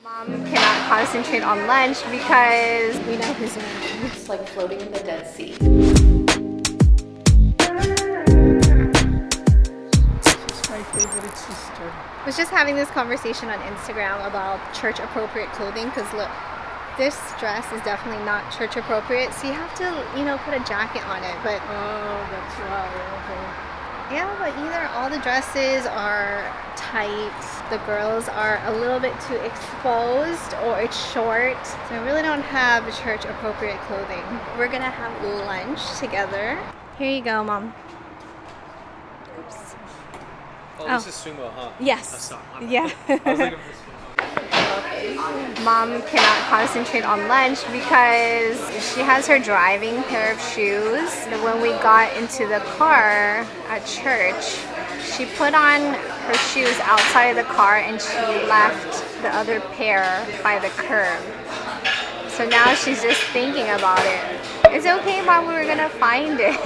Mom cannot concentrate on lunch because we know who's winning. It's like floating in the Dead Sea. She's my favorite sister. I was just having this conversation on Instagram about church appropriate clothing because look, this dress is definitely not church appropriate, so you have to, put a jacket on it. But Oh, that's right. Okay. yeah, but either all the dresses are tight, the girls are a little bit too exposed, or it's short. So I really don't have church appropriate clothing. We're gonna have lunch together. Here you go, Mom. Oops. Oh, this is sumo, huh? Yes. That's not. Yeah. I was looking for sumo. Mom cannot concentrate on lunch because she has her driving pair of shoes. And when we got into the car at church, she put on her shoes outside of the car and she left the other pair by the curb. So now she's just thinking about it. It's okay, Mom, we were gonna find it.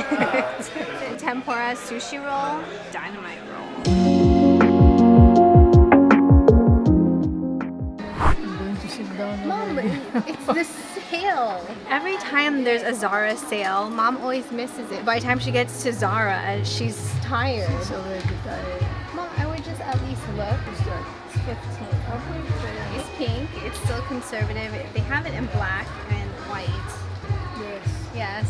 Tempura sushi roll, dynamite roll. Mom, it's the sale. Every time there's a Zara sale, Mom always misses it. By the time she gets to Zara, she's tired. She's already tired. Mom, I would just at least look. What's that? It's 15. It's pink. It's still conservative. They have it in black and white. Yes. Yes.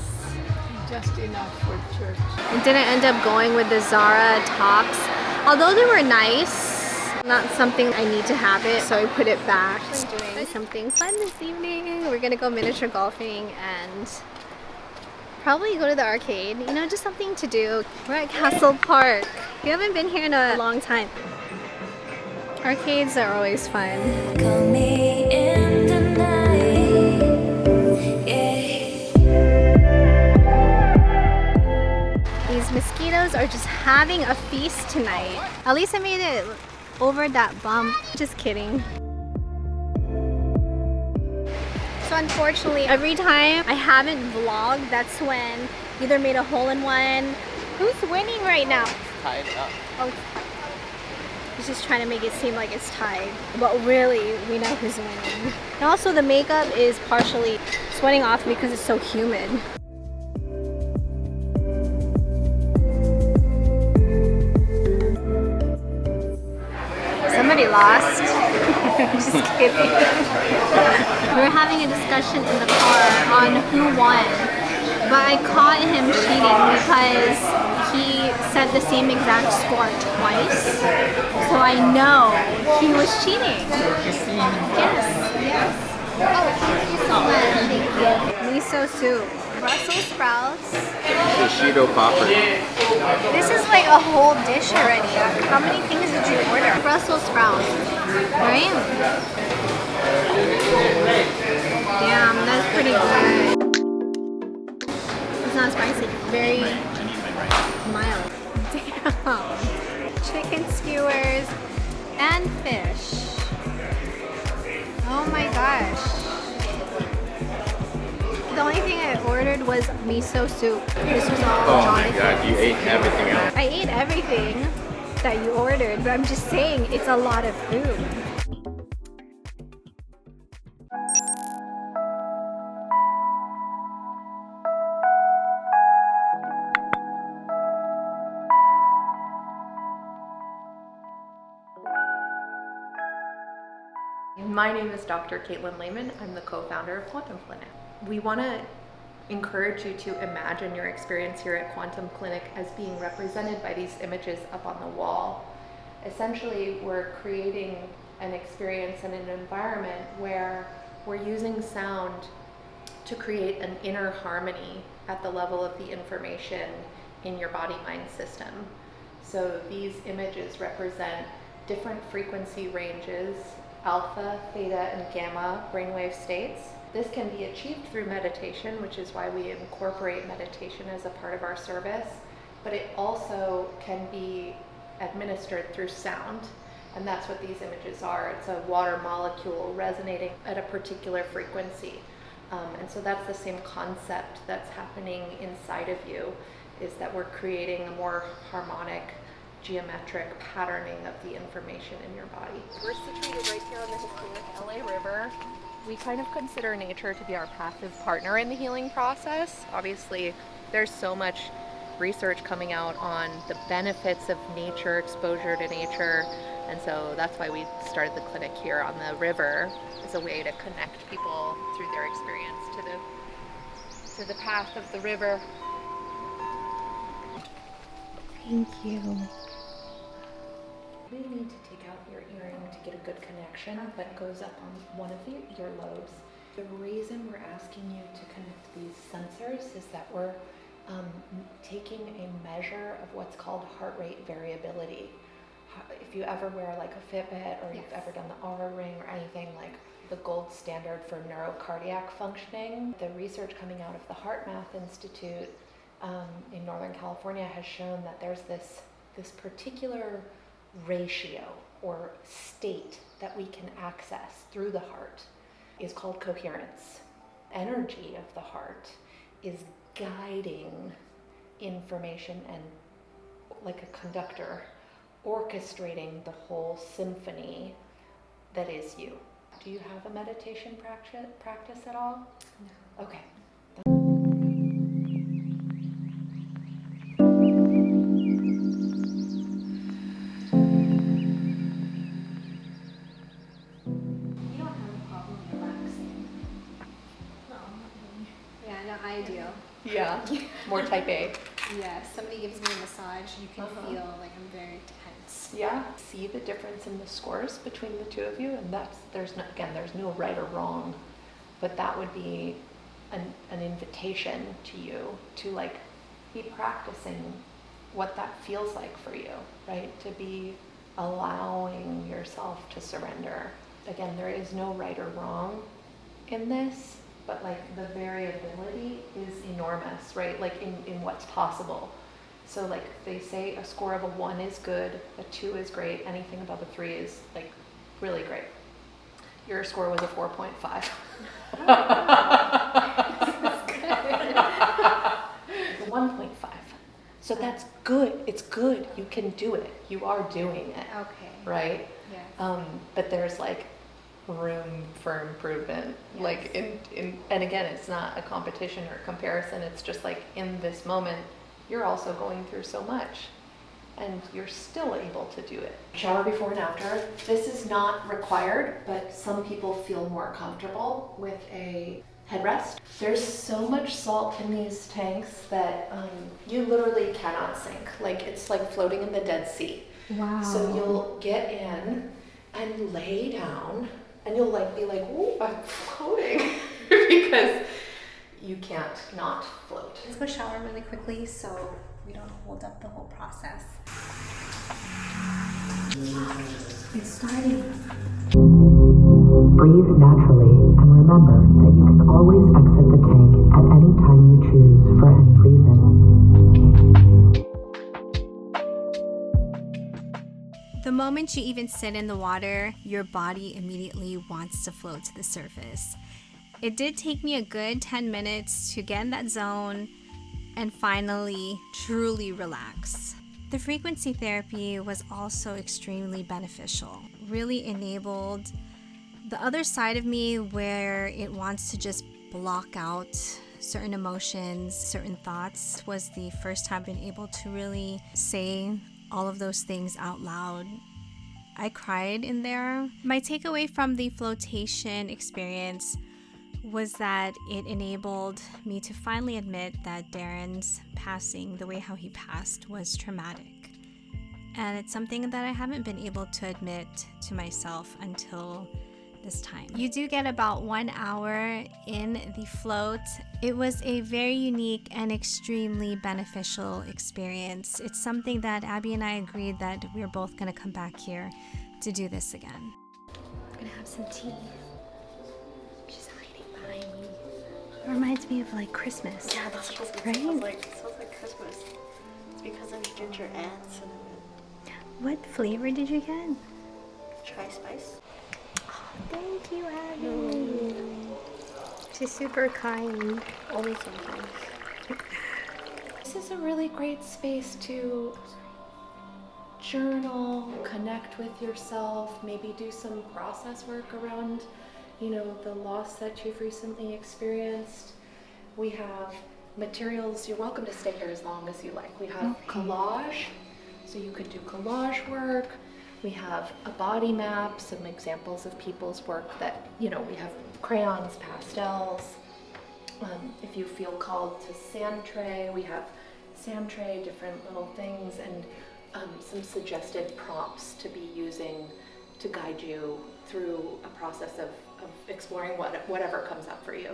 Just enough for church. I didn't end up going with the Zara tops. Although they were nice, not something I need to have it, so I put it back. We're doing something fun this evening. We're gonna go miniature golfing and probably go to the arcade. Just something to do. We're at Castle Park. We haven't been here in a long time. Arcades are always fun. Call me in the night, yeah. These mosquitoes are just having a feast tonight. At least I made it over that bump. Just kidding. So unfortunately, every time I haven't vlogged, that's when either made a hole-in-one. Who's winning right now? Tied up. Oh, he's just trying to make it seem like it's tied, but really, we know who's winning. And also the makeup is partially sweating off because it's so humid. Somebody lost. Just kidding. We were having a discussion in the car on who won, but I caught him cheating because he said the same exact score twice. So I know he was cheating. Yes. Oh, thank you so much. Thank you. Miso soup, Brussels sprouts. Shido popper. This is like a whole dish already. How many things did you order? Brussels sprouts, right? Damn, that's pretty good. It's not spicy. Very mild. Damn. Chicken skewers and fish. Oh my gosh. The only thing I ordered was miso soup. This was all Oh my Jonathan. god, you ate everything else. I ate everything that you ordered, but I'm just saying it's a lot of food. My name is Dr. Caitlin Lehman. I'm the co-founder of Quantum Clinic. We want to encourage you to imagine your experience here at Quantum Clinic as being represented by these images up on the wall. Essentially, we're creating an experience and an environment where we're using sound to create an inner harmony at the level of the information in your body-mind system. So these images represent different frequency ranges, alpha, theta, and gamma brainwave states. This can be achieved through meditation, which is why we incorporate meditation as a part of our service, but it also can be administered through sound, and that's what these images are. It's a water molecule resonating at a particular frequency. And so that's the same concept that's happening inside of you, is that we're creating a more harmonic, geometric patterning of the information in your body. We're situated right here on the historic LA nature. We kind of consider nature to be our passive partner in the healing process. Obviously, there's so much research coming out on the benefits of nature, exposure to nature, and so that's why we started the clinic here on the river as a way to connect people through their experience to the path of the river. Thank you. We need to take out your earring to get a good connection, but it goes up on one of the earlobes. The reason we're asking you to connect these sensors is that we're taking a measure of what's called heart rate variability. If you ever wear like a Fitbit or you've ever done the R ring or anything, like the gold standard for neurocardiac functioning, the research coming out of the Heart Math Institute in Northern California has shown that there's this particular ratio or state that we can access through the heart is called coherence. Energy of the heart is guiding information and, like a conductor, orchestrating the whole symphony that is you. Do you have a meditation practice at all? No. Okay. I do. Yeah, more type A. Yeah, if somebody gives me a massage, you can feel like I'm very tense. Yeah. See the difference in the scores between the two of you, and there's no right or wrong, but that would be an invitation to you to like be practicing what that feels like for you, right? To be allowing yourself to surrender. Again, there is no right or wrong in this, but like the variability is enormous, right? Like in what's possible. So like they say a score of a 1 is good, a 2 is great, anything above a 3 is like really great. Your score was a 4.5. It's a 1.5. So that's good. It's good. You can do it. You are doing it. Okay. Right? Yes. But there's like room for improvement. Yes. Like and again, it's not a competition or a comparison. It's just like in this moment, you're also going through so much and you're still able to do it. Shower before and after. This is not required, but some people feel more comfortable with a headrest. There's so much salt in these tanks that you literally cannot sink. Like it's like floating in the Dead Sea. Wow. So you'll get in and lay down and you'll like be like, "Ooh, I'm floating," because you can't not float. Let's go shower really quickly so we don't hold up the whole process. It's starting. Breathe naturally and remember that you can always exit the tank at any time you choose for any reason. The moment you even sit in the water, your body immediately wants to float to the surface. It did take me a good 10 minutes to get in that zone and finally truly relax. The frequency therapy was also extremely beneficial. Really enabled the other side of me where it wants to just block out certain emotions, certain thoughts. Was the first time I've been able to really say all of those things out loud. I cried in there. My takeaway from the flotation experience was that it enabled me to finally admit that Darren's passing, the way how he passed, was traumatic. And it's something that I haven't been able to admit to myself until this time. You do get about 1 hour in the float. It was a very unique and extremely beneficial experience. It's something that Abby and I agreed that we're both gonna come back here to do this again. I'm gonna have some tea. She's hiding behind me. It reminds me of like Christmas. Yeah, that's what it right? smells like. It smells like Christmas. It's because of ginger and cinnamon. What flavor did you get? Try spice. Thank you, Abby. She's super kind. Only sometimes. This is a really great space to journal, connect with yourself, maybe do some process work around you know, the loss that you've recently experienced. We have materials. You're welcome to stay here as long as you like. We have collage, so you could do collage work. We have a body map, some examples of people's work that, you know, we have crayons, pastels. If you feel called to sand tray, we have sand tray, different little things, and some suggested prompts to be using to guide you through a process of exploring whatever comes up for you.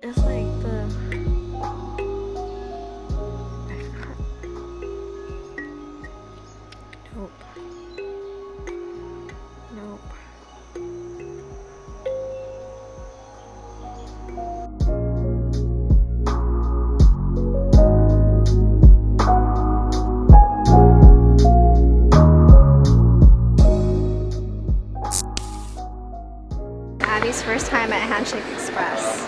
It's like the. Nope. Nope. Abby's first time at Handshake Express.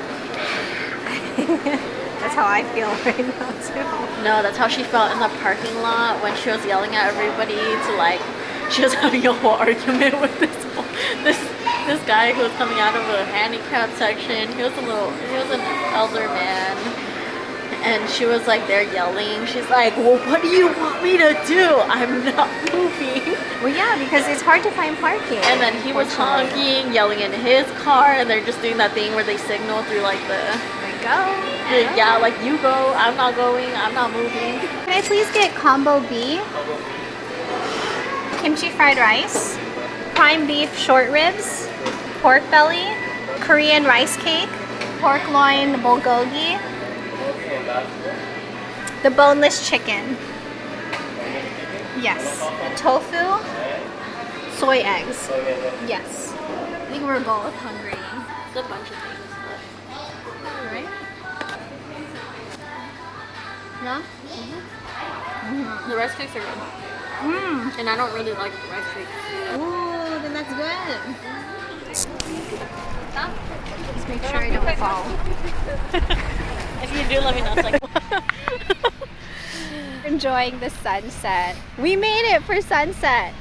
That's how I feel right now too. No, that's how she felt in the parking lot when she was yelling at everybody to like. She was having a whole argument with this guy who was coming out of a handicap section. He was an elder man, and she was like there yelling. She's like, "Well, what do you want me to do? I'm not moving." Well, yeah, because it's hard to find parking. And then he was honking, yelling in his car, and they're just doing that thing where they signal through like yeah, like you go, I'm not going, I'm not moving. Can I please get combo B? Kimchi fried rice, prime beef short ribs, pork belly, Korean rice cake, pork loin bulgogi, the boneless chicken. Yes. Tofu, soy eggs. Yes. I think we're both hungry. It's a bunch of things. Right? No? The rice cakes are good. Mmm. And I don't really like rice cakes. Ooh, then that's good. Just make sure I don't fall. If you do, let me know. It's like Enjoying the sunset. We made it for sunset,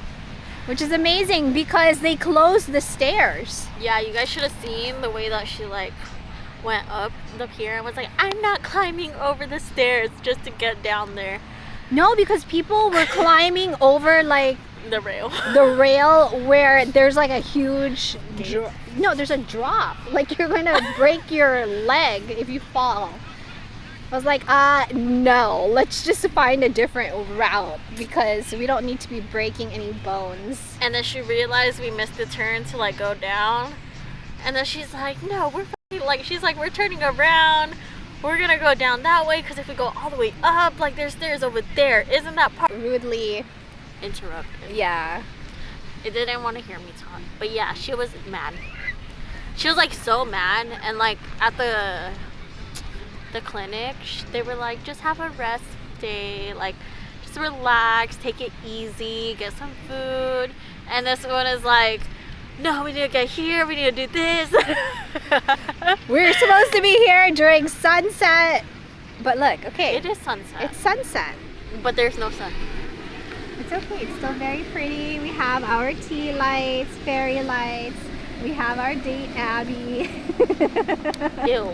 which is amazing because they closed the stairs. yeah, you guys should have seen the way that she like went up the pier and was like, I'm not climbing over the stairs just to get down there. No, because people were climbing over like The rail. the rail where there's like a huge no, there's a drop. Like you're gonna break your leg if you fall. I was like, no, let's just find a different route because we don't need to be breaking any bones. And then she realized we missed the turn to like go down. And then she's like, no, we're fucking, like, she's like, we're turning around. We're gonna go down that way because if we go all the way up, like there's stairs over there. Isn't that part? Rudely Interrupted. Yeah. It didn't want to hear me talk. But yeah, she was mad. She was like so mad. And like at the clinic, they were like, just have a rest day. Like just relax, take it easy, get some food. And this one is like, no, we need to get here, we need to do this. We're supposed to be here during sunset. But look, okay. It is sunset. It's sunset. But there's no sun. It's okay. It's still very pretty. We have our tea lights, fairy lights. We have our date, Abby. Ew.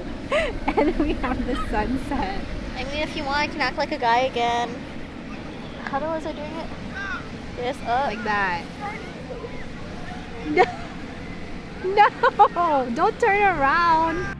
And we have the sunset. I mean, if you want, I can act like a guy again. How was I doing it? This up. Like that. No, don't turn around.